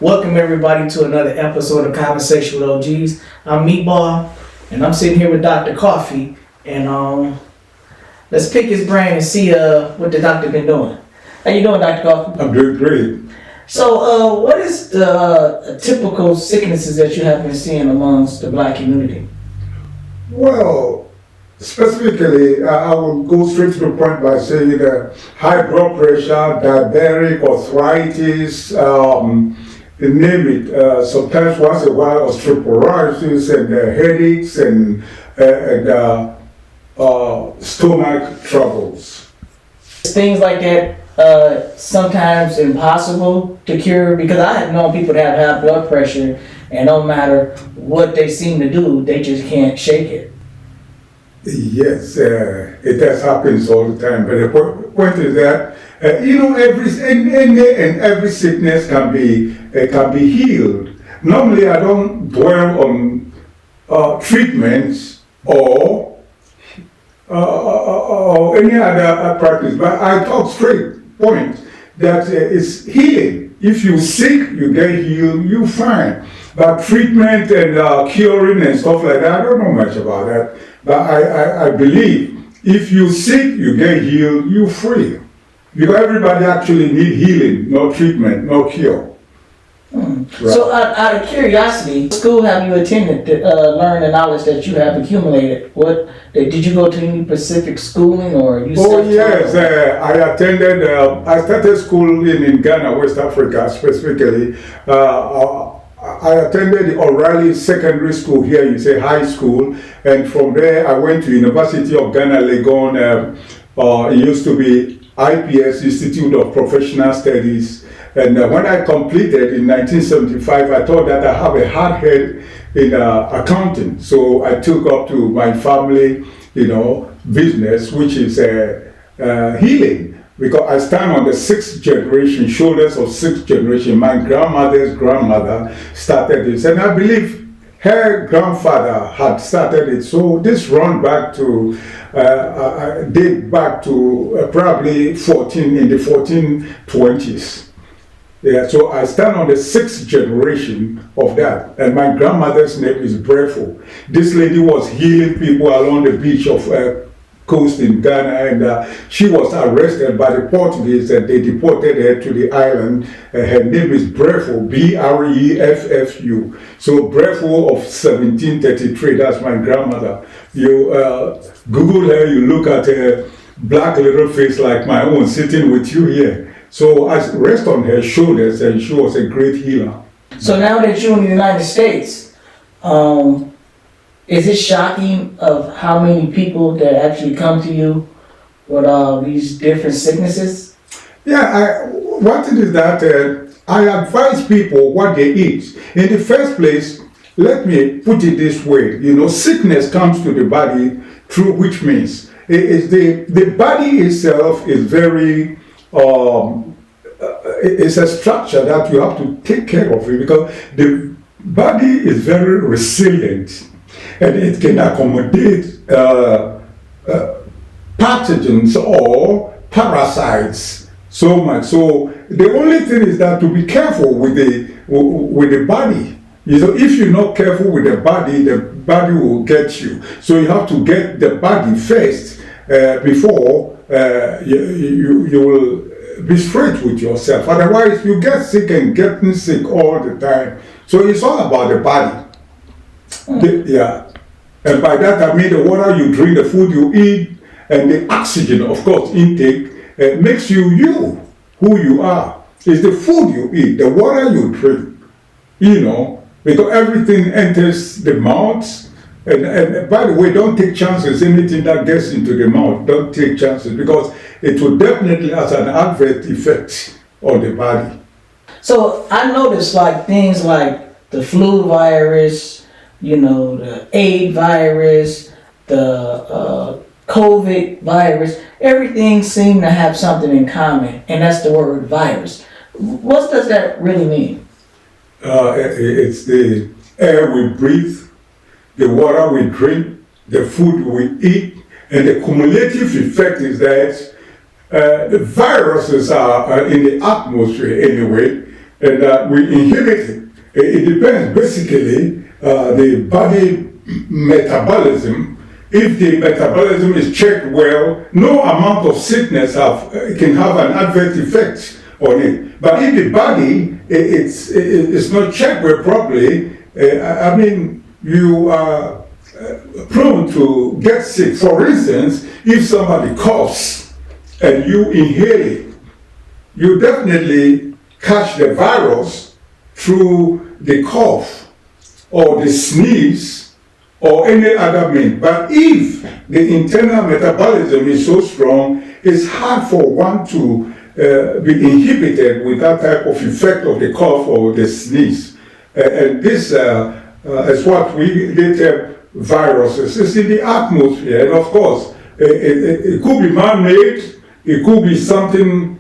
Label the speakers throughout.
Speaker 1: Welcome everybody to another episode of Conversation with OGs. I'm Meatball, and I'm sitting here with Dr. Kofi, and let's pick his brain and see what the doctor been doing. How you doing, Dr. Kofi?
Speaker 2: I'm doing great.
Speaker 1: So, what is the typical sicknesses that you have been seeing amongst the black community?
Speaker 2: Well, specifically, I will go straight to the point by saying high blood pressure, diabetic, arthritis, name it. Sometimes once in a while, osteoporosis and headaches and stomach troubles.
Speaker 1: Things like that. Sometimes impossible to cure, because I have known people that have high blood pressure and no matter what they seem to do, they just can't shake it.
Speaker 2: Yes, it does happens all the time. But the point is that every sickness can be healed. Normally, I don't dwell on treatments or any other practice, but I talk straight point that it's healing. If you sick, you get healed, you fine. But treatment and curing and stuff like that, I don't know much about that. But I believe if you sick, you get healed, you free. Because everybody actually need healing, no treatment, no cure.
Speaker 1: Right. So out of curiosity, what school have you attended to learn the knowledge that you have accumulated? Did you go to any specific schooling or you?
Speaker 2: Oh yes, I attended. I started school in Ghana, West Africa specifically. I attended the O'Reilly Secondary School here. You say high school, and from there I went to University of Ghana, Legon. It used to be IPS, Institute of Professional Studies. And when I completed in 1975, I thought that I have a hard head in accounting. So I took up to my family, business, which is healing. Because I stand on the sixth generation, shoulders of sixth generation. My grandmother's grandmother started this. And I believe her grandfather had started it. So this run back to, date back to probably in the 1420s. Yeah, so I stand on the sixth generation of that, and my grandmother's name is Brefo. This lady was healing people along the beach of coast in Ghana, and she was arrested by the Portuguese, and they deported her to the island. Her name is Brefo, Breffu. So Brefo of 1733. That's my grandmother. You Google her, you look at her black little face like my own, sitting with you here. So I rest on her shoulders, and she was a great healer.
Speaker 1: So now that you're in the United States, is it shocking of how many people that actually come to you with these different sicknesses?
Speaker 2: Yeah, one thing is that I advise people what they eat. In the first place, let me put it this way, sickness comes to the body through which means the body itself is very it's a structure that you have to take care of it, because the body is very resilient and it can accommodate pathogens or parasites so much. So the only thing is that to be careful with the body. If you're not careful with the body will get you. So you have to get the body first before you will be straight with yourself. Otherwise, you get sick and getting sick all the time. So it's all about the body. Yeah. And by that I mean the water you drink, the food you eat, and the oxygen, of course, intake makes you who you are. It's the food you eat, the water you drink, because everything enters the mouth. And by the way, don't take chances. Anything that gets into the mouth, don't take chances, because it will definitely have an adverse effect on the body.
Speaker 1: So I noticed things like the flu virus, the AIDS virus, the COVID virus, everything seemed to have something in common, and that's the word virus. What does that really mean?
Speaker 2: It's the air we breathe, the water we drink, the food we eat, and the cumulative effect is that the viruses are in the atmosphere anyway. and we inhibit it. It depends, basically, the body metabolism. If the metabolism is checked well, no amount of sickness can have an adverse effect on it. But if the body it's not checked well properly, I mean, you are prone to get sick. For instance, if somebody coughs and you inhale it, you definitely catch the virus through the cough or the sneeze or any other means. But if the internal metabolism is so strong, it's hard for one to be inhibited with that type of effect of the cough or the sneeze. And this is what we later viruses. It's in the atmosphere, and of course, it could be man-made, it could be something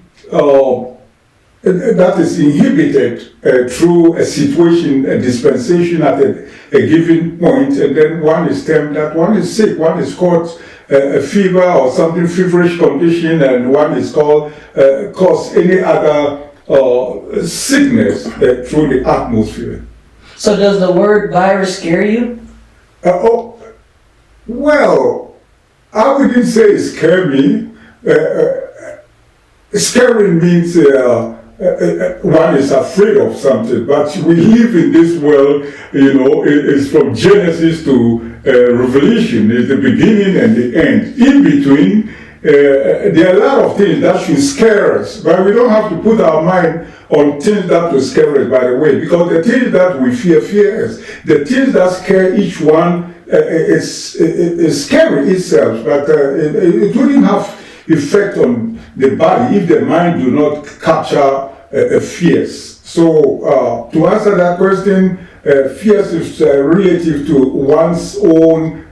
Speaker 2: that is inhibited through a situation, a dispensation at a given point, and then one is termed that one is sick, one is caught a fever or something, feverish condition, and one is called cause any other sickness through the atmosphere.
Speaker 1: So does the word virus scare you?
Speaker 2: Well, I wouldn't say it scare me. Scaring means one is afraid of something, but we live in this world, it's from Genesis to Revelation, it's the beginning and the end. In between, there are a lot of things that should scare us, but we don't have to put our mind on things that will scare us, by the way, because the things that we fear us. The things that scare each one is scary itself, but it wouldn't have effect on the body if the mind do not capture fears. So to answer that question, fears is relative to one's own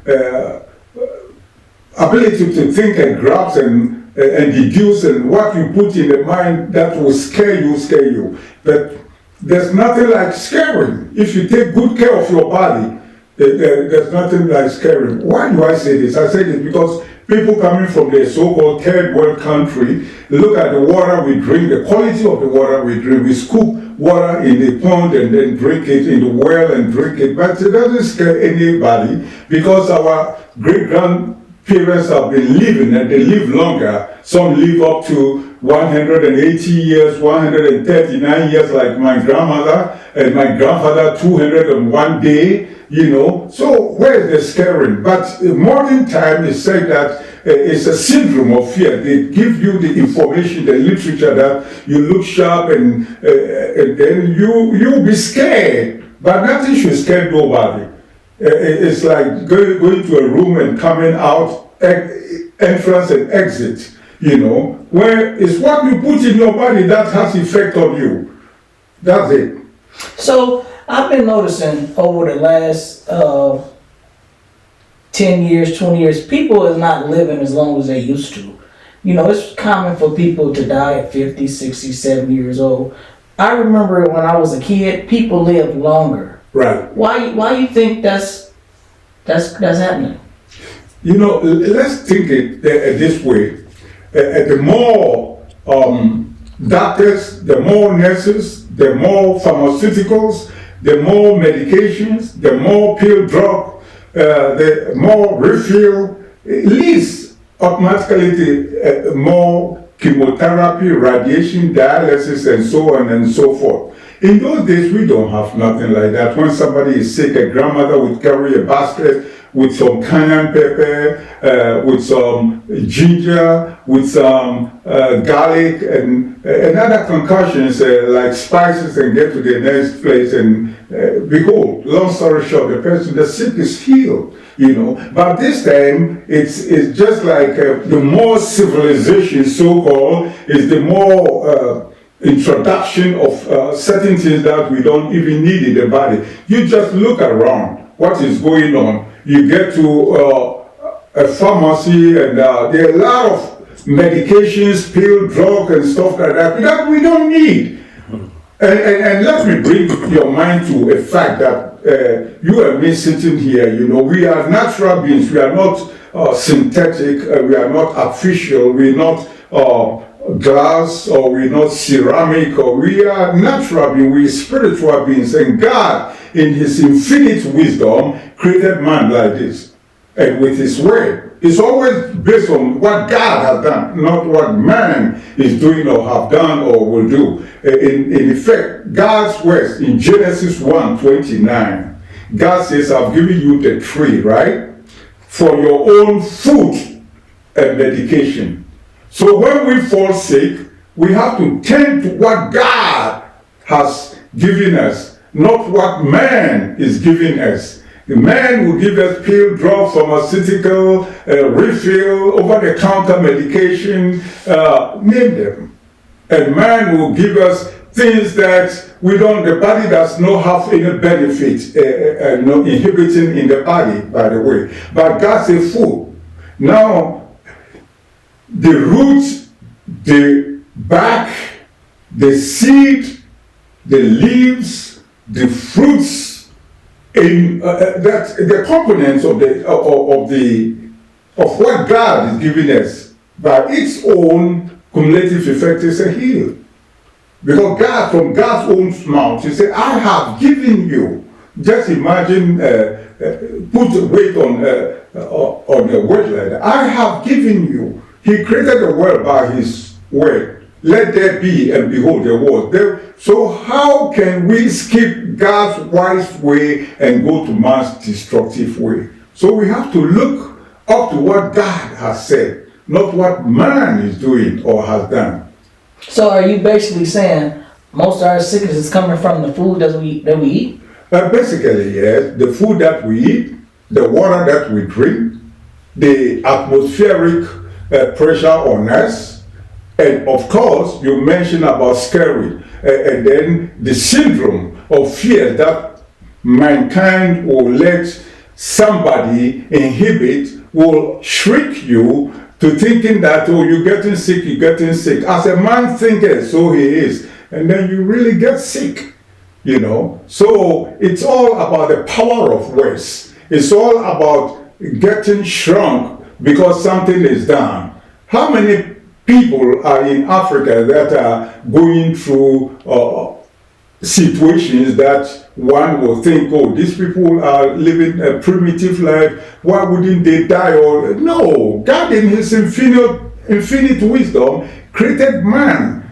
Speaker 2: ability to think and grasp and deduce, and what you put in the mind that will scare you. But there's nothing like scaring. If you take good care of your body, there's nothing like scaring. Why do I say this? I say this because people coming from the so-called third world country look at the water we drink, the quality of the water we drink. We scoop water in the pond and then drink it in the well and drink it, but it doesn't scare anybody because our great-grandparents have been living and they live longer. Some live up to 180 years, 139 years like my grandmother, and my grandfather 201 day. So where is the scaring? But modern time is said that it's a syndrome of fear. They give you the information, the literature that you look sharp and then you'll be scared. But nothing should scare nobody. It's like going to a room and coming out, entrance and exit, where it's what you put in your body that has effect on you. That's it.
Speaker 1: So I've been noticing over the last 10 years, 20 years, people is not living as long as they used to. It's common for people to die at 50, 60, 70 years old. I remember when I was a kid, people lived longer.
Speaker 2: Right.
Speaker 1: Why you think that's happening?
Speaker 2: Let's think it this way. The more doctors, the more nurses, the more pharmaceuticals, the more medications, the more pill drug, the more refill, leads automatically to more chemotherapy, radiation, dialysis, and so on and so forth. In those days, we don't have nothing like that. When somebody is sick, a grandmother would carry a basket with some cayenne pepper, with some ginger, with some garlic, and other concoctions like spices, and get to the next place. And behold, long story short, the sick is healed. But this time it's just like the more civilization, so-called, is the more introduction of certain things that we don't even need in the body. You just look around what is going on. You get to a pharmacy and there are a lot of medications, pill, drug, and stuff like that we don't need. And let me bring your mind to a fact that you and me sitting here, we are natural beings. We are not synthetic. We are not artificial. We are not glass, or we're not ceramic, or we are natural beings, we are spiritual beings. And God, in His infinite wisdom, created man like this. And with His word, it's always based on what God has done, not what man is doing or have done or will do. In effect, God's words in Genesis 1:29, God says, I've given you the tree, right? For your own food and medication. So when we fall sick, we have to tend to what God has given us, not what man is giving us. The man will give us pill, drug, pharmaceutical, refill, over-the-counter medication, name them. And man will give us things that we don't, the body does not have any benefit, no inhibiting in the body, by the way. But God said food. Now, the roots, the bark, the seed, the leaves, the fruits, in that the components of what God is giving us, by its own cumulative effect, is a heal. Because God, from God's own mouth, He said, I have given you. Just imagine, put weight on a word like that. I have given you. He created the world by His word. Let there be, and behold, there was. So how can we skip God's wise way and go to man's destructive way? So we have to look up to what God has said, not what man is doing or has done.
Speaker 1: So are you basically saying most of our sickness is coming from the food that we eat?
Speaker 2: Basically, yes. The food that we eat, the water that we drink, the atmospheric pressure on us, and of course, you mentioned about scary, and then the syndrome of fear that mankind will let somebody inhibit, will shrink you to thinking that, oh, you're getting sick, you're getting sick. As a man thinketh, so he is. And then you really get sick, you know. So it's all about the power of words. It's all about getting shrunk because something is done. How many people are in Africa that are going through situations that one will think, oh, these people are living a primitive life, why wouldn't they die? Or no, God in His infinite wisdom created man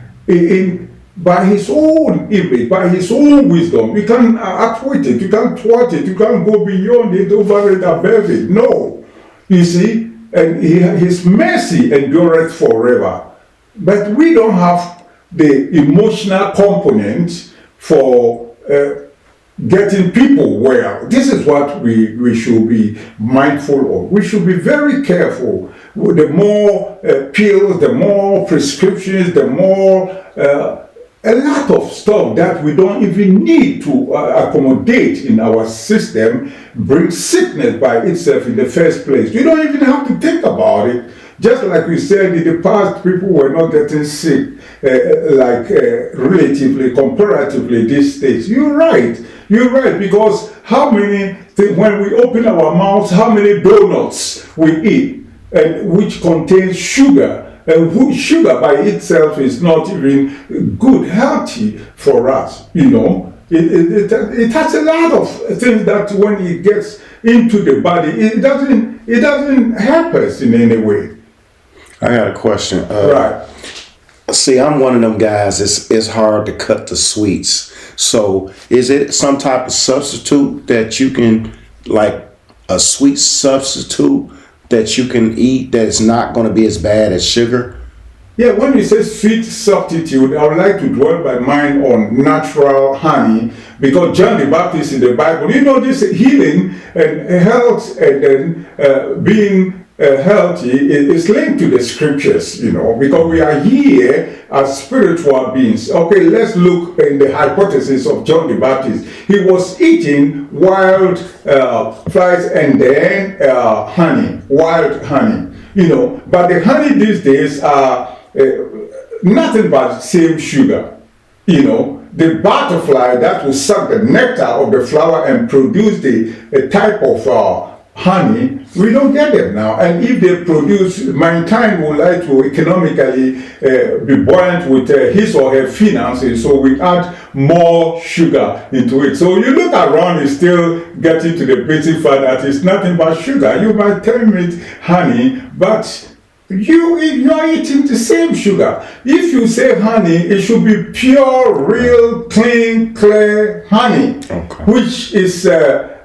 Speaker 2: by His own image, by His own wisdom. You can't outwit it, you can't thwart it, you can't go beyond it, over it, above it. No. You see, and His mercy endureth forever. But we don't have the emotional component for getting people well. This is what we should be mindful of. We should be very careful. The more pills, the more prescriptions, the more a lot of stuff that we don't even need to accommodate in our system brings sickness by itself in the first place. You don't even have to think about it. Just like we said, in the past, people were not getting sick relatively, comparatively these days. You're right, because how many things, when we open our mouths, how many donuts we eat, and which contains sugar. And sugar by itself is not even good, healthy for us, you know. It has a lot of things that when it gets into the body, it doesn't help us in any way.
Speaker 3: I got a question.
Speaker 2: Right.
Speaker 3: See, I'm one of them guys. It's hard to cut the sweets. So, is it some type of substitute that you can, like a sweet substitute that you can eat that is not going to be as bad as sugar?
Speaker 2: Yeah, when you say sweet substitute, I would like to dwell my mind on natural honey, because John the Baptist in the Bible, you know, this healing and health and then being healthy is linked to the scriptures, you know, because we are here as spiritual beings. Okay, let's look in the hypothesis of John the Baptist. He was eating wild flies and then honey, wild honey, you know, but the honey these days are nothing but same sugar, you know. The butterfly that will suck the nectar of the flower and produce the type of honey, we don't get them now. And if they produce, mankind would like to economically be buoyant with his or her finances, so we add more sugar into it. So you look around, it's still getting to the basic fact that it's nothing but sugar. You might term it honey, but you are eating the same sugar. If you say honey, it should be pure, real, clean, clear honey, which is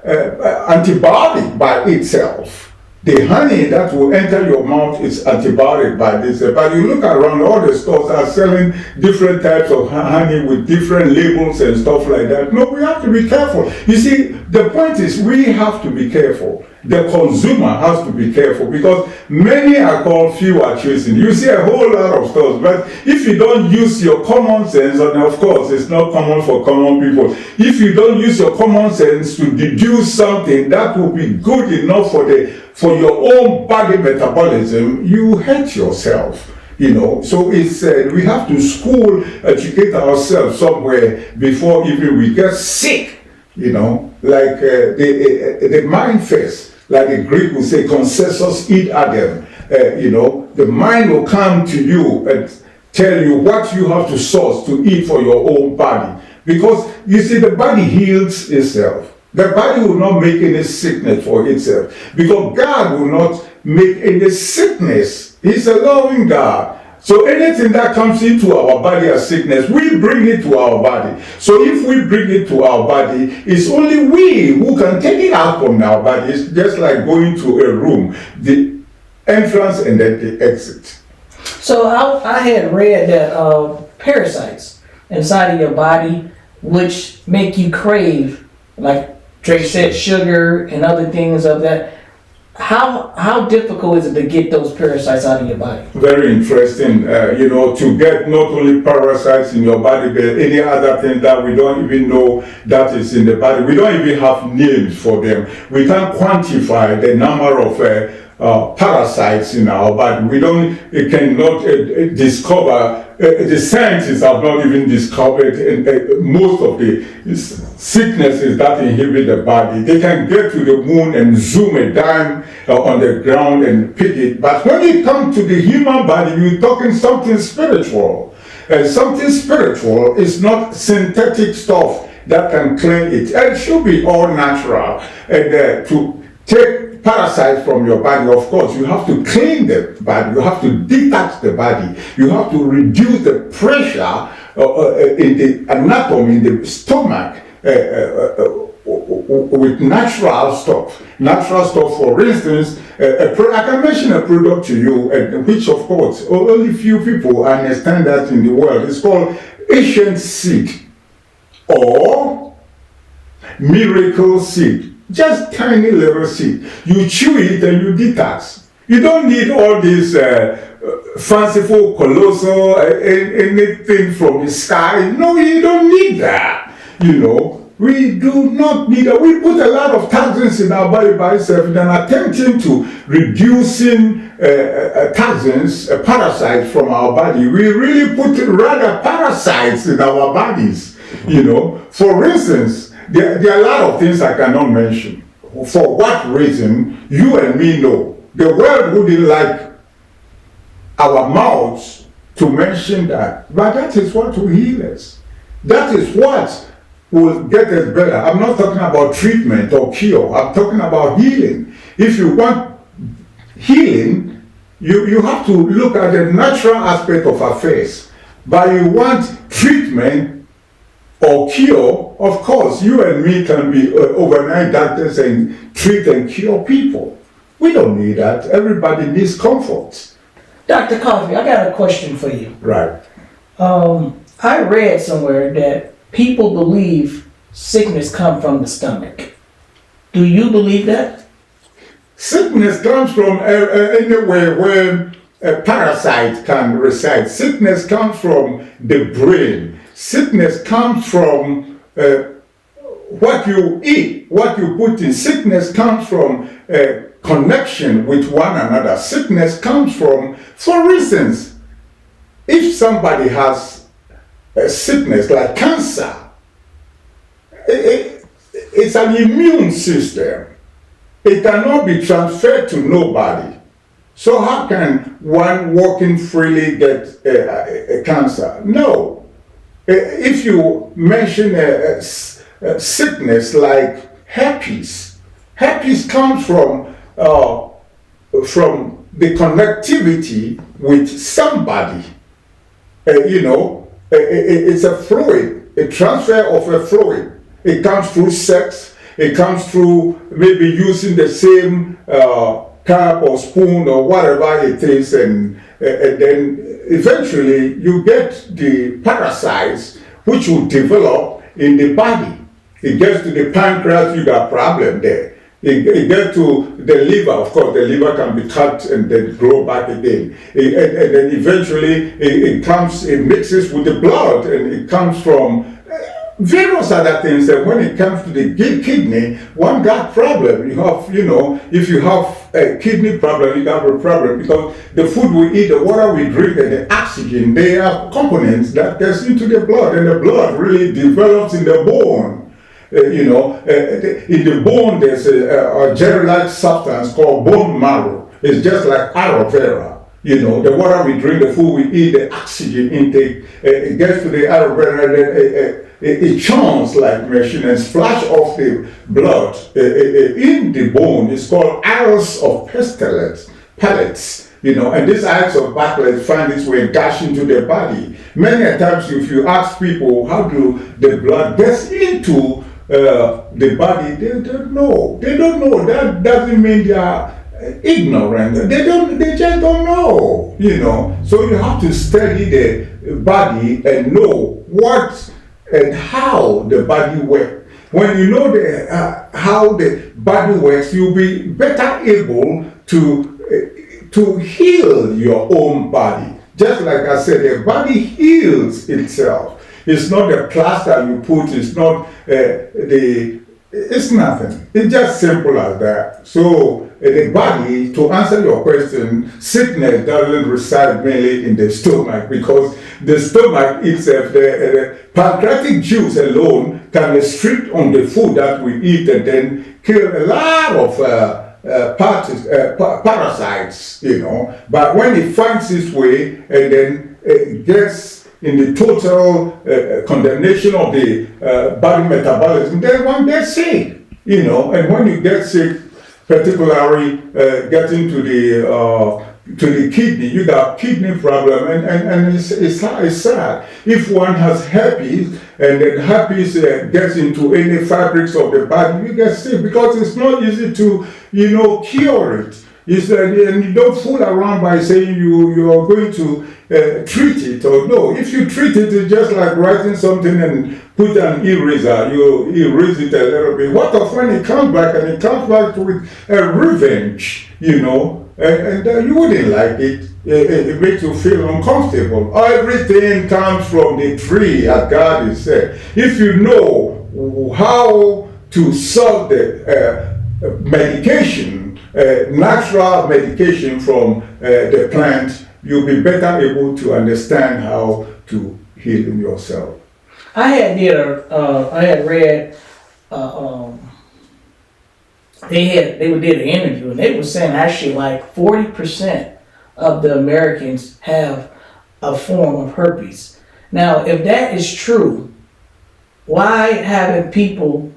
Speaker 2: antibiotic by itself. The honey that will enter your mouth is antibiotic by this. But you look around, all the stores are selling different types of honey with different labels and stuff like that. No, we have to be careful. You see, the point is we have to be careful. The consumer has to be careful because many are called, few are choosing. You see a whole lot of stores, but if you don't use your common sense, and of course it's not common for common people, if you don't use your common sense to deduce something that will be good enough for your own body metabolism, you hurt yourself. So it's we have to educate ourselves somewhere before even we get sick. Like the mind first. Like the Greek would say, consensus id adem. The mind will come to you and tell you what you have to source to eat for your own body. Because you see, the body heals itself. The body will not make any sickness for itself. Because God will not make any sickness. He's a loving God. So anything that comes into our body as sickness, we bring it to our body. So if we bring it to our body, it's only we who can take it out from our body. It's just like going to a room, the entrance and then the exit.
Speaker 1: So I had read that parasites inside of your body, which make you crave, like Drake said, sugar and other things of that. How difficult is it to get those parasites out of your body?
Speaker 2: Very interesting, to get not only parasites in your body, but any other thing that we don't even know that is in the body. We don't even have names for them. We can't quantify the number of parasites in our body. We cannot discover, the scientists have not even discovered most of the sicknesses that inhibit the body. They can get to the moon and zoom a dime on the ground and pick it. But when it comes to the human body, you're talking something spiritual. Something spiritual is not synthetic stuff that can clean it. It should be all natural. And to take parasites from your body, of course, you have to clean the body, you have to detox the body, you have to reduce the pressure in the anatomy, in the stomach, with natural stuff. Natural stuff, for instance, I can mention a product to you, which of course only few people understand that in the world. It's called ancient seed or miracle seed. Just tiny little seed. You chew it and you detox. You don't need all this fanciful, colossal, anything from the sky. No, you don't need that. We do not need that. We put a lot of toxins in our body by itself and attempting to reducing toxins, parasites from our body. We really put rather parasites in our bodies. For instance, there are a lot of things I cannot mention. For what reason, you and me know. The world wouldn't like our mouths to mention that. But that is what will heal us. That is what will get us better. I'm not talking about treatment or cure. I'm talking about healing. If you want healing, you have to look at the natural aspect of affairs. But you want treatment or cure, of course, you and me can be overnight doctors and treat and cure people. We don't need that. Everybody needs comfort.
Speaker 1: Dr. Kofi, I got a question for you.
Speaker 2: Right.
Speaker 1: I read somewhere that people believe sickness comes from the stomach. Do you believe that?
Speaker 2: Sickness comes from anywhere where a parasite can reside. Sickness comes from the brain. Sickness comes from what you eat, what you put in. Sickness comes from connection with one another. Sickness comes from, for instance, if somebody has a sickness like cancer, it's an immune system. it cannot be transferred to nobody. So how can one walking freely get a cancer? No. If you mention a sickness like herpes, herpes comes from the connectivity with somebody. It's a fluid, a transfer of a fluid. It comes through sex. It comes through maybe using the same cup or spoon or whatever it is, and then eventually you get the parasites which will develop in the body. It gets to the pancreas, you got problem there. It gets to the liver, of course, the liver can be cut and then grow back again. And then eventually it mixes with the blood, and it comes from various other things. And when it comes to the kidney, one got problem. You have, if you have a kidney problem, you have a problem because the food we eat, the water we drink, and the oxygen, they are components that gets into the blood, and the blood really develops in the bone. In the bone, there's a gel-like substance called bone marrow. It's just like aloe vera. The water we drink, the food we eat, the oxygen intake, it gets to the aloe vera, and then it churns like machine and splash off the blood in the bone. It's called iris of pellets. And this iris of pellets find its way dash into the body. Many times, if you ask people how do the blood gets into the body, they don't know. They don't know. That doesn't mean they are ignorant. They just don't know. So you have to study the body and know what and how the body works. When you know how the body works, you'll be better able to heal your own body. Just like I said, the body heals itself. It's not the plaster you put, it's not it's nothing. It's just simple as that. So the body, to answer your question, sickness doesn't reside mainly in the stomach, because the stomach itself, the pancreatic juice alone can restrict on the food that we eat and then kill a lot of parasites, But when it finds its way and then it gets in the total condemnation of the body metabolism, then one gets sick, And when you get sick, particularly getting to the kidney, you got kidney problem, and it's sad. If one has herpes and then herpes gets into any fabrics of the body, you get sick because it's not easy to cure it. And you don't fool around by saying you are going to treat it, or no. If you treat it, it's just like writing something and put an eraser. You erase it a little bit. What if when it comes back, and it comes back with a revenge, and you wouldn't like it. It makes you feel uncomfortable. Everything comes from the tree, as God has said. If you know how to solve the medication, natural medication from the plant, you'll be better able to understand how to heal yourself.
Speaker 1: I had read they did an interview, and they were saying actually like 40% of the Americans have a form of herpes. Now, if that is true, why haven't people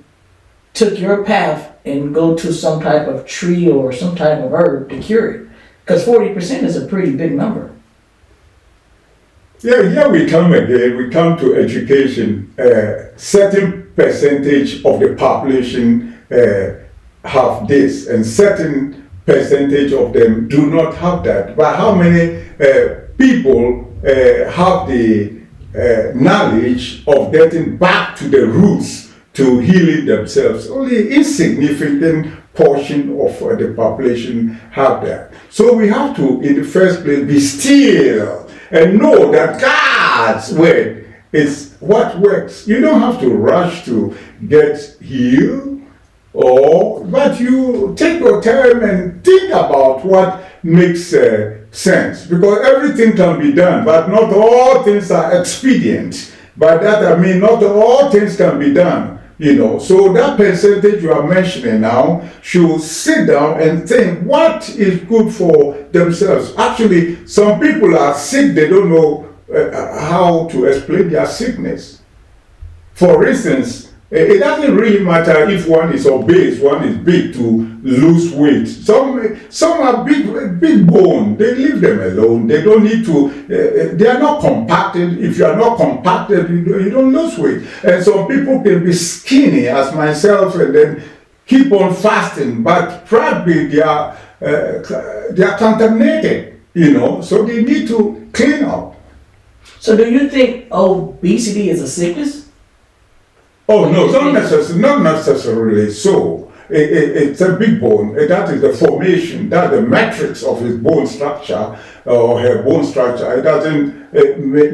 Speaker 1: took your path and go to some type of tree or some type of herb to cure it? Because 40% is a pretty big number.
Speaker 2: Yeah, here we come again. We come to education. Certain percentage of the population have this, and certain percentage of them do not have that. But how many people have the knowledge of getting back to the roots to healing themselves? Only insignificant portion of the population have that. So we have to, in the first place, be still and know that God's word is what works. You don't have to rush to get healed, but you take your time and think about what makes sense. Because everything can be done, but not all things are expedient. By that I mean not all things can be done. So that percentage you are mentioning now should sit down and think what is good for themselves. Actually, some people are sick, they don't know how to explain their sickness. For instance, it doesn't really matter if one is obese, one is big to lose weight. Some are big bone. They leave them alone. They don't need to. They are not compacted. If you are not compacted, you don't lose weight. And some people can be skinny, as myself, and then keep on fasting, but probably they are contaminated. So they need to clean up.
Speaker 1: So do you think obesity is a sickness?
Speaker 2: Oh no, not necessarily so. It's a big bone. That is the formation, that's the matrix of his bone structure or her bone structure. It doesn't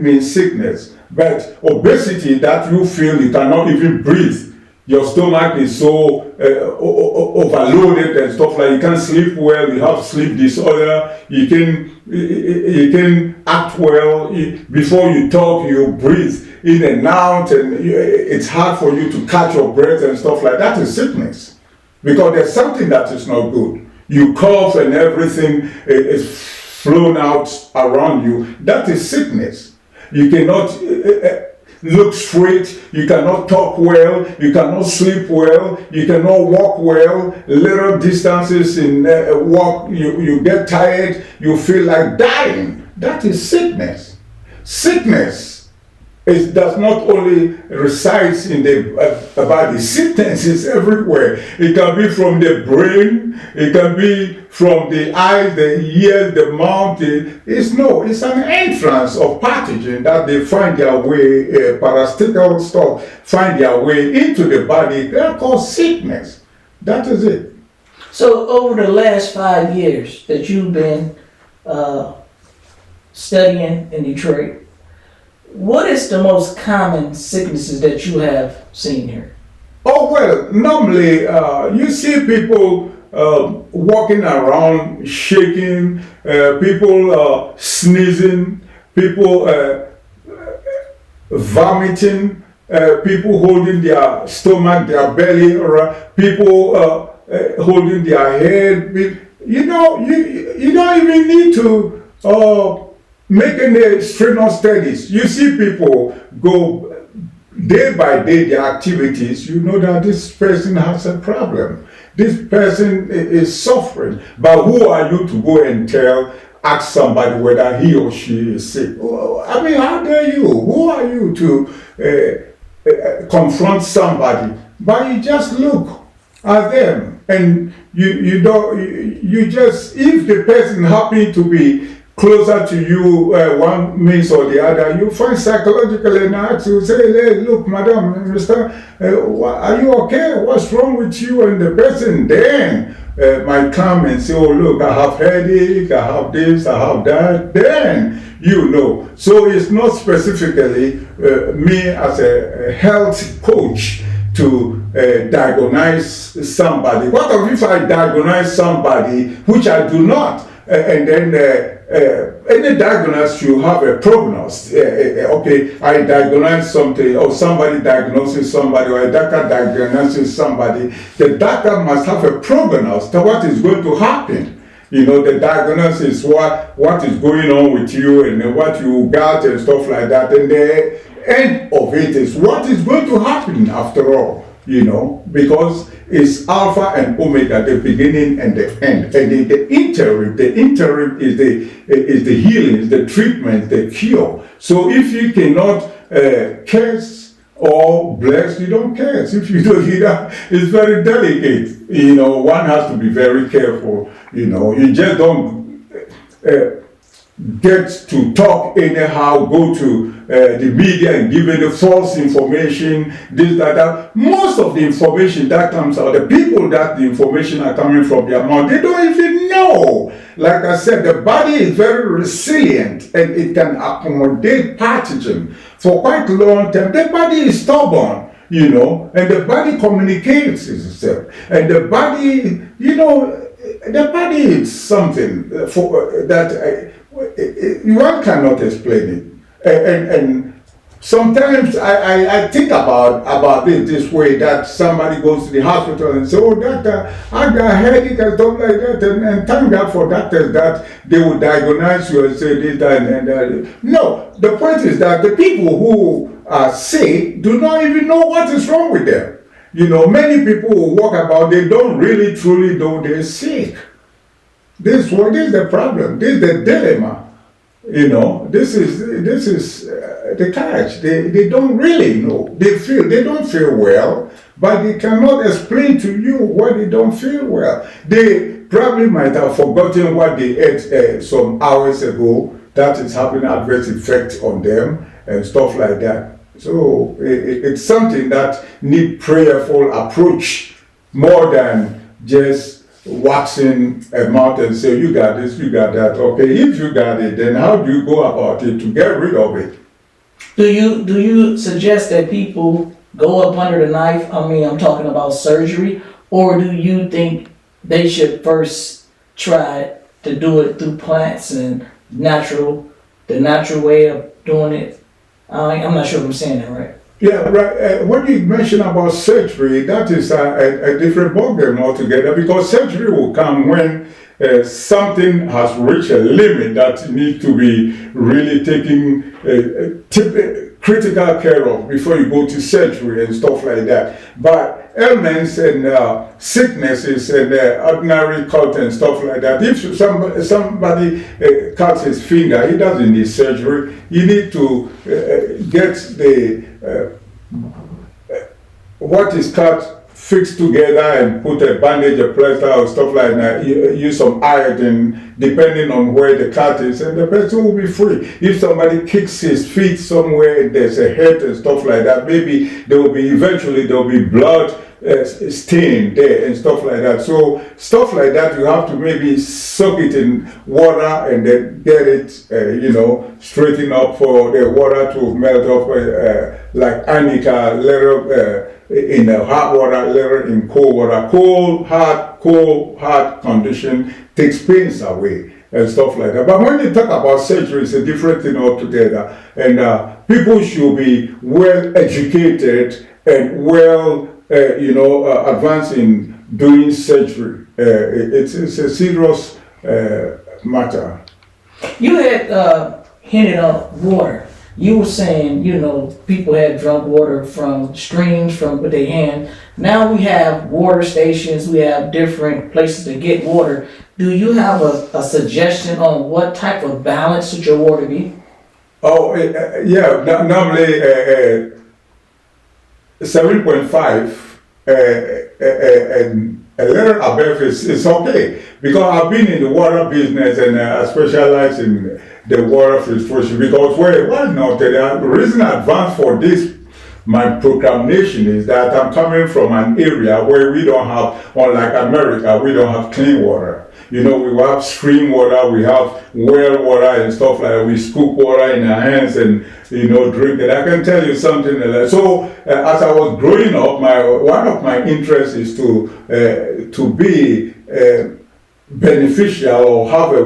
Speaker 2: mean sickness. But obesity, that you feel you cannot even breathe. Your stomach is so overloaded and stuff like you can't sleep well. You have sleep disorder. You can act well. Before you talk, you breathe in and out, and it's hard for you to catch your breath and stuff like that. Is sickness, because there's something that is not good. You cough and everything is flown out around you. That is sickness. You cannot look straight, you cannot talk well, you cannot sleep well, you cannot walk well, little distances in walk, you get tired, you feel like dying. That is sickness. Sickness does not only resides in the body. Sickness is everywhere. It can be from the brain, it can be from the eyes, the ears, the mouth. It's an entrance of pathogen that they find their way, parasitical stuff, find their way into the body. They're called sickness. That is it.
Speaker 1: So over the last 5 years that you've been studying in Detroit, what is the most common sicknesses that you have seen here?
Speaker 2: Oh, well, normally you see people walking around shaking, people sneezing, people vomiting, people holding their stomach, their belly, or people holding their head. You don't even need to making the strenuous studies. You see people go day by day their activities, you know that this person has a problem. This person is suffering. But who are you to go and ask somebody whether he or she is sick? I mean, how dare you? Who are you to confront somebody? But you just look at them and you just, if the person happens to be closer to you, one means or the other, you find psychologically and ask you, say, hey, look, madam, Mr. Are you okay? What's wrong with you? And the person then might come and say, oh, look, I have headache, I have this, I have that. Then you know. So it's not specifically me as a health coach to diagnose somebody. What if I diagnose somebody which I do not? And then any diagnosis, you have a prognosis. Okay, I diagnose something, or somebody diagnoses somebody, or a doctor diagnoses somebody. The doctor must have a prognosis to what is going to happen. The diagnosis is what is going on with you and what you got and stuff like that. And the end of it is what is going to happen after all. Because it's Alpha and Omega, the beginning and the end. And the interim is the healing, is the treatment, the cure. So if you cannot curse or bless, you don't curse. If you don't, it's very delicate. One has to be very careful. You just don't get to talk anyhow, go to the media and give the false information, this, that. Most of the information that comes out, the people that the information are coming from their mouth, they don't even know. Like I said, the body is very resilient and it can accommodate pathogen for quite a long time. The body is stubborn. And the body communicates itself. And the body, the body is something for that one cannot explain it. And sometimes I think about it this way, that somebody goes to the hospital and say, oh doctor, I got a headache and stuff like that, and thank God for doctors that they will diagnose you and say this, that, and that. No, the point is that the people who are sick do not even know what is wrong with them. Many people who walk about, they don't really truly know they're sick. This is the problem. This is the dilemma. This is the catch. They don't really know. They don't feel well, but they cannot explain to you why they don't feel well. They probably might have forgotten what they ate some hours ago. That is having adverse effect on them and stuff like that. So it's something that need prayerful approach more than just waxing a mouth and say, you got this, you got that. Okay, if you got it, then how do you go about it to get rid of it?
Speaker 1: Do you suggest that people go up under the knife? I mean, I'm talking about surgery, or do you think they should first try to do it through plants and the natural way of doing it? I'm not sure if I'm saying that right.
Speaker 2: Yeah, right. When you mention about surgery, that is a different ballgame altogether, because surgery will come when something has reached a limit that needs to be really taken critical care of before you go to surgery and stuff like that. But ailments and sicknesses and ordinary cut and stuff like that, if somebody cuts his finger, he doesn't need surgery. You need to get the what is cut fixed together and put a bandage, a plaster or stuff like that. Use some iodine depending on where the cut is, and the person will be free. If somebody kicks his feet somewhere, there's a hurt and stuff like that, maybe eventually there will be blood stain there and stuff like that. So stuff like that, you have to maybe soak it in water and then get it, straighten up for the water to melt off, like arnica, later in hot water, later in cold water. Cold, hard condition takes pains away and stuff like that. But when you talk about surgery, it's a different thing altogether. And people should be well educated and well advanced in doing surgery. It's a serious matter.
Speaker 1: You had hinted on water. You were saying, people had drunk water from streams with their hand. Now we have water stations. We have different places to get water. Do you have a suggestion on what type of balance should your water be?
Speaker 2: Oh, yeah. Normally, 7.5 and a little above is okay, because I've been in the water business and I specialize in the water filtration, because why not? The reason I advance for this, my proclamation, is that I'm coming from an area where we don't have, unlike America, we don't have clean water. We have stream water, we have well water and stuff like that. We scoop water in our hands and, drink it. I can tell you something like that. So, as I was growing up, one of my interests is to be beneficial or have a,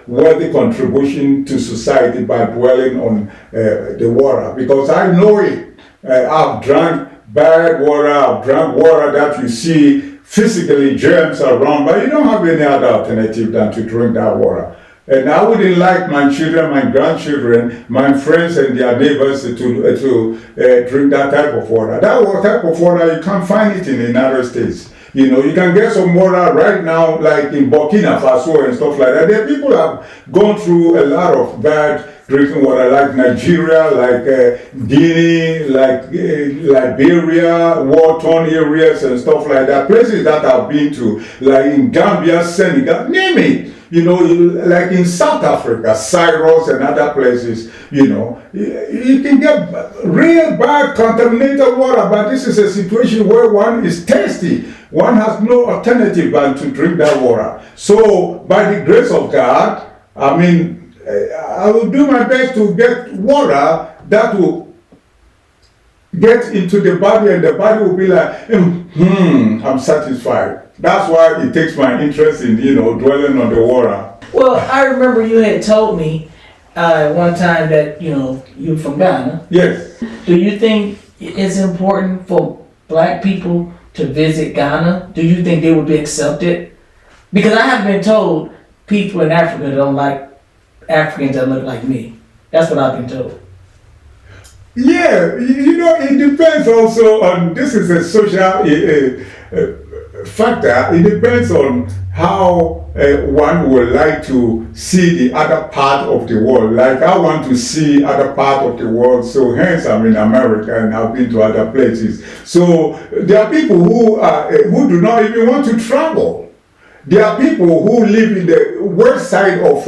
Speaker 2: worthy contribution to society by dwelling on the water. Because I know it. I've drank bad water, I've drank water that you see physically germs around, but you don't have any other alternative than to drink that water. And I wouldn't like my children, my grandchildren, my friends and their neighbors to drink that type of water. That type of water, you can't find it in the United States. You can get some water right now, like in Burkina Faso and stuff like that. There people have gone through a lot of bad drinking water, like Nigeria, like Guinea, like Liberia, war-torn areas and stuff like that. Places that I've been to, like in Gambia, Senegal, name it. Like in South Africa, Cyprus and other places, you can get real bad contaminated water, but this is a situation where one is thirsty. One has no alternative but to drink that water. So, by the grace of God, I will do my best to get water that will get into the body, and the body will be like, I'm satisfied. That's why it takes my interest in, dwelling on the water.
Speaker 1: Well, I remember you had told me one time that, you're from Ghana.
Speaker 2: Yes.
Speaker 1: Do you think it's important for black people to visit Ghana? Do you think they would be accepted? Because I have been told people in Africa don't like Africans that look like me. That's what I've been told.
Speaker 2: Yeah, it depends also on, this is a social factor. It depends on how one would like to see the other part of the world. Like I want to see other part of the world, so hence I'm in America and I've been to other places. So there are people who do not even want to travel. There are people who live in the west side of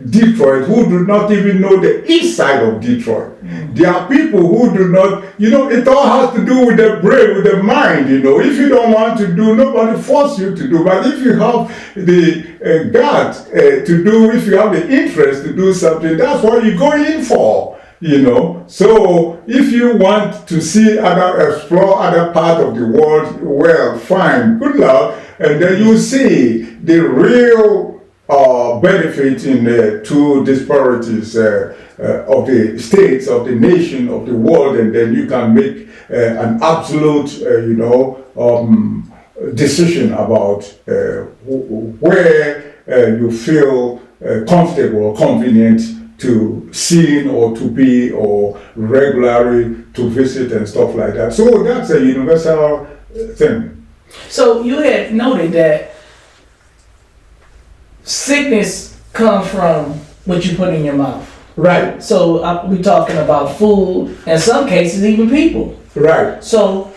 Speaker 2: Detroit who do not even know the east side of Detroit. There are people who do not, it all has to do with the brain, with the mind, If you don't want to do, nobody force you to do. But if you have the guts to do, if you have the interest to do something, that's what you go in for. So if you want to explore other part of the world, well, fine, good luck, and then you see the real benefit in the two disparities of the states, of the nation, of the world, and then you can make an absolute, decision about where you feel comfortable or convenient to see or to be or regularly to visit and stuff like that. So that's a universal thing.
Speaker 1: So you had noted that sickness comes from what you put in your mouth.
Speaker 2: Right.
Speaker 1: So we're talking about food, in some cases even people.
Speaker 2: Right.
Speaker 1: So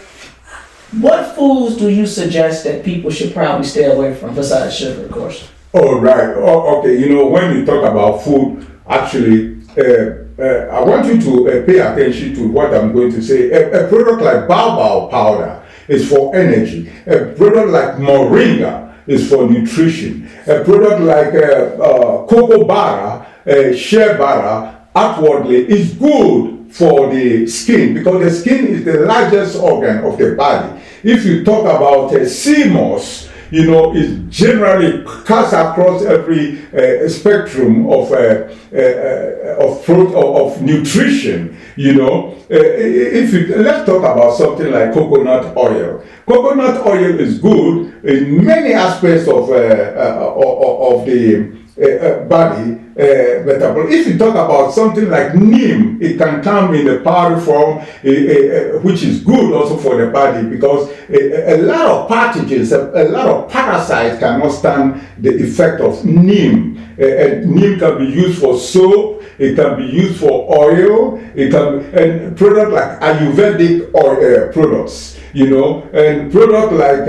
Speaker 1: what foods do you suggest that people should probably stay away from besides sugar, of course?
Speaker 2: Oh, right. Oh, okay. When you talk about food, actually, I want you to pay attention to what I'm going to say. A product like baobab powder is for energy. A product like moringa is for nutrition. A product like cocoa butter, shea butter, outwardly is good for the skin because the skin is the largest organ of the body. If you talk about sea moss, it generally cuts across every spectrum of nutrition. Let's talk about something like coconut oil. Coconut oil is good in many aspects of the body. But if you talk about something like neem, it can come in a powder form, which is good also for the body because a lot of pathogens, a lot of parasites cannot stand the effect of neem. Neem can be used for soap, it can be used for oil, and product like Ayurvedic oil products, and product like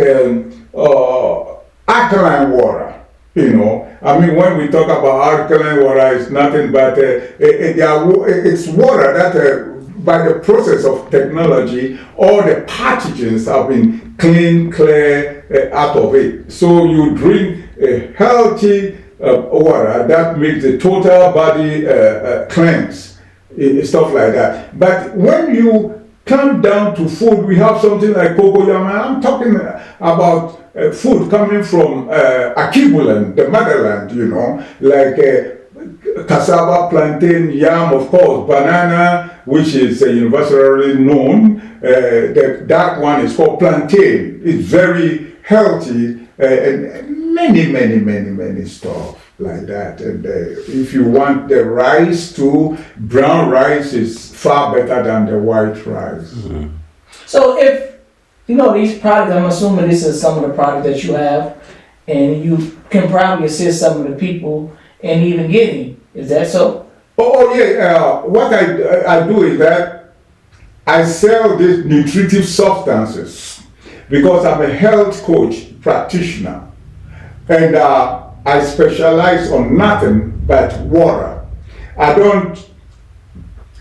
Speaker 2: alkaline water. When we talk about alkaline water, it's nothing but it's water that by the process of technology, all the pathogens have been clear out of it. So you drink a healthy water that makes the total body cleanse, stuff like that. But when you come down to food, we have something like cocoyam. I'm talking about food coming from Akibulan, the motherland, like cassava, plantain, yam, of course, banana, which is universally known. That one is called plantain. It's very healthy and many stuff like that. And if you want the rice too, brown rice is far better than the white rice.
Speaker 3: Mm-hmm.
Speaker 1: So if these products, I'm assuming this is some of the products that you have, and you can probably assist some of the people in even getting. Is that so?
Speaker 2: Oh yeah. What I do is that I sell these nutritive substances because I'm a health coach practitioner, and I specialize on nothing but water. I don't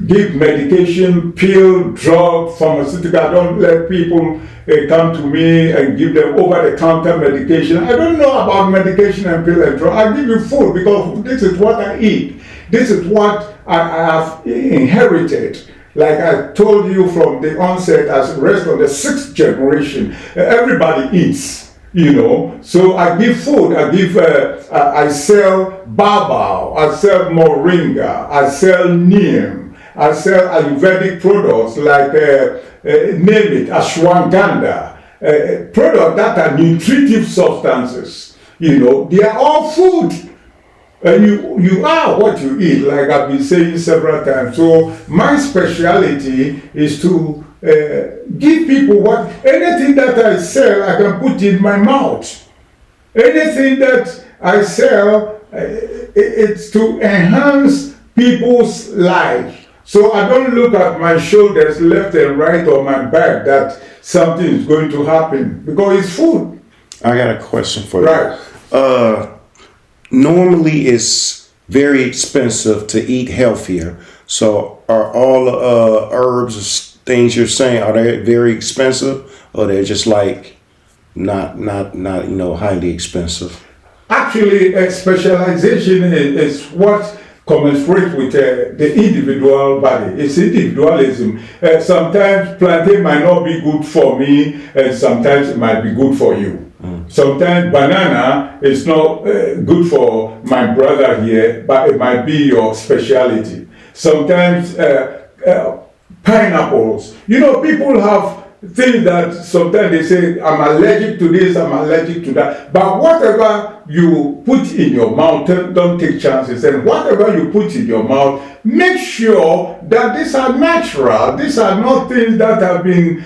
Speaker 2: give medication, pill, drug, pharmaceutical. I don't let people come to me and give them over-the-counter medication. I don't know about medication and pill and drug. I give you food because this is what I eat. This is what I have inherited. Like I told you from the onset, as rest on the 6th generation, everybody eats. So I give food. I sell baba, I sell moringa, I sell neem, I sell Ayurvedic products like name it, ashwagandha, products that are nutritive substances. They are all food. And you are what you eat, like I've been saying several times. So my specialty is to give people anything that I sell, I can put in my mouth. Anything that I sell, it's to enhance people's life. So I don't look at my shoulders left and right or my back that something is going to happen because it's food.
Speaker 3: I got a question for you.
Speaker 2: Right.
Speaker 3: Normally it's very expensive to eat healthier. So are all herbs, things you're saying, are they very expensive, or they're just like not highly expensive?
Speaker 2: Actually, specialization is what commensurates with the individual body. It's individualism. Sometimes plantain might not be good for me, and sometimes it might be good for you. Sometimes banana is not good for my brother here, but it might be your specialty. Sometimes pineapples. People have things that sometimes they say, I'm allergic to this, I'm allergic to that. But whatever you put in your mouth, don't take chances. And whatever you put in your mouth, make sure that these are natural. These are not things that have been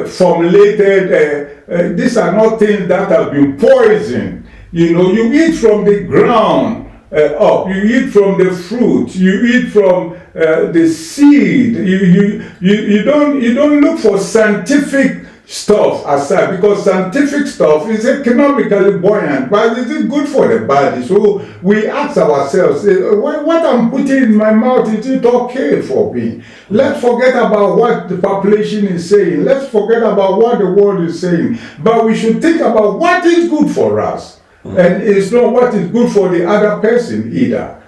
Speaker 2: formulated. These are not things that have been poisoned. You eat from the ground up. You eat from the fruit. You eat from the seed. You don't look for scientific stuff aside, because scientific stuff is economically buoyant, but is it good for the body? So we ask ourselves, what I'm putting in my mouth, is it okay for me? Let's forget about what the population is saying. Let's forget about what the world is saying. But we should think about what is good for us. And it's not what is good for the other person either.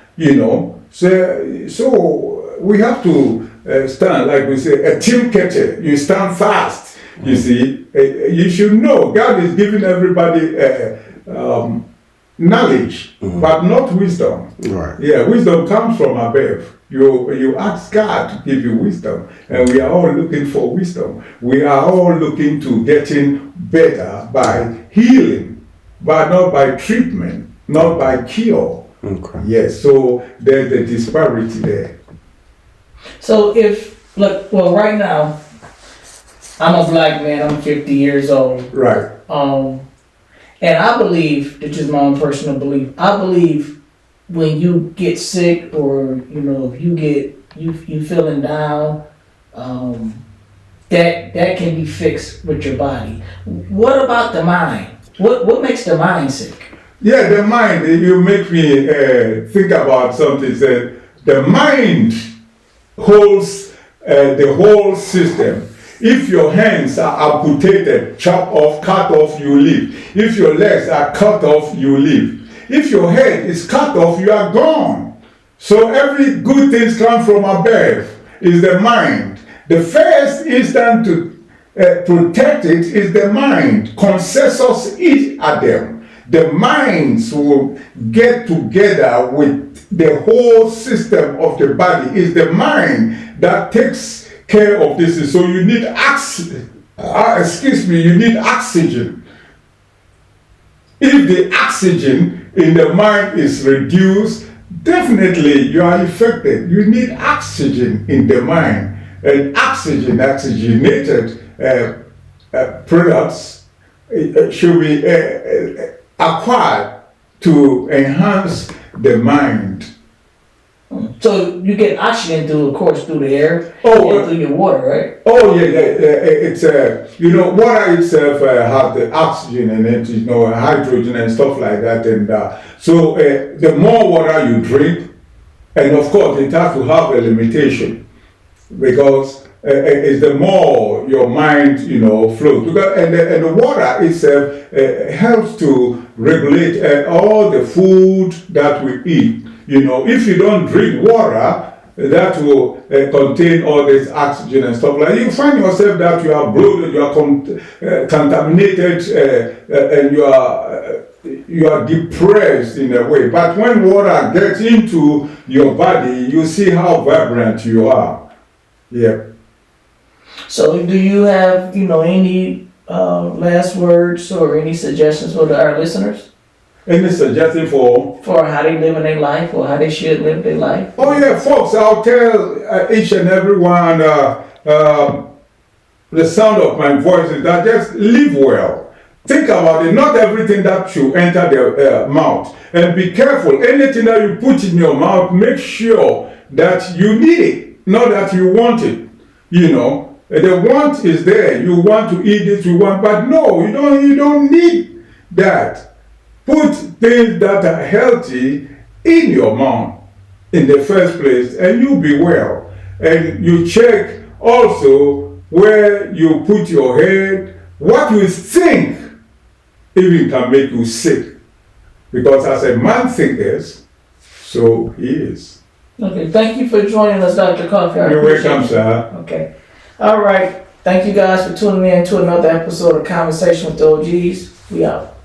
Speaker 2: So we have to stand, like we say, a team catcher. You stand fast. You see, you should know God is giving everybody knowledge, but not wisdom.
Speaker 3: Right.
Speaker 2: Yeah, wisdom comes from above. You ask God to give you wisdom, and we are all looking for wisdom. We are all looking to getting better by healing, but not by treatment, not by cure.
Speaker 3: Okay.
Speaker 2: Yes, so there's a disparity there.
Speaker 1: So right now, I'm a black man, I'm 50 years old.
Speaker 2: Right.
Speaker 1: And I believe, this is my own personal belief, I believe when you get sick or, if you feeling down, that can be fixed with your body. What about the mind? What makes the mind sick?
Speaker 2: Yeah, the mind, you make me think about something. The mind holds the whole system. If your hands are amputated, chop off, cut off, you live. If your legs are cut off, you live. If your head is cut off, you are gone. So every good thing comes from above is the mind. The first instant to protect it is the mind. Consensus each at them. The minds will get together with the whole system of the body. It's the mind that takes care of this. So you need you need oxygen. If the oxygen in the mind is reduced, definitely you are affected. You need oxygen in the mind. And oxygenated products should be acquired to enhance the mind.
Speaker 1: So you get oxygen through the air, and through your water, right?
Speaker 2: Oh yeah. It's water itself has the oxygen in it, hydrogen and stuff like that, and so the more water you drink, and of course it has to have a limitation, because it's the more your mind flows, and the water itself helps to regulate all the food that we eat. If you don't drink water, that will contain all this oxygen and stuff like that. You find yourself that you are bloated, you are contaminated, and you are depressed in a way. But when water gets into your body, you see how vibrant you are. Yeah.
Speaker 1: So do you have, any last words or any suggestions for our listeners?
Speaker 2: Any suggestion for
Speaker 1: how they live in their life or how they should live their life?
Speaker 2: Oh yeah, folks, I'll tell each and every one the sound of my voice is that just live well. Think about it. Not everything that should enter the mouth. And be careful. Anything that you put in your mouth, make sure that you need it, not that you want it. The want is there. You want to eat this, but no, you don't need that. Put things that are healthy in your mouth in the first place, and you'll be well. And you check also where you put your head. What you think even can make you sick. Because as a man thinketh, so he is.
Speaker 1: Okay, thank you for joining us, Dr. Kofi.
Speaker 2: You're welcome, sir.
Speaker 1: Okay. All right. Thank you guys for tuning in to another episode of Conversation with the OGs. We out.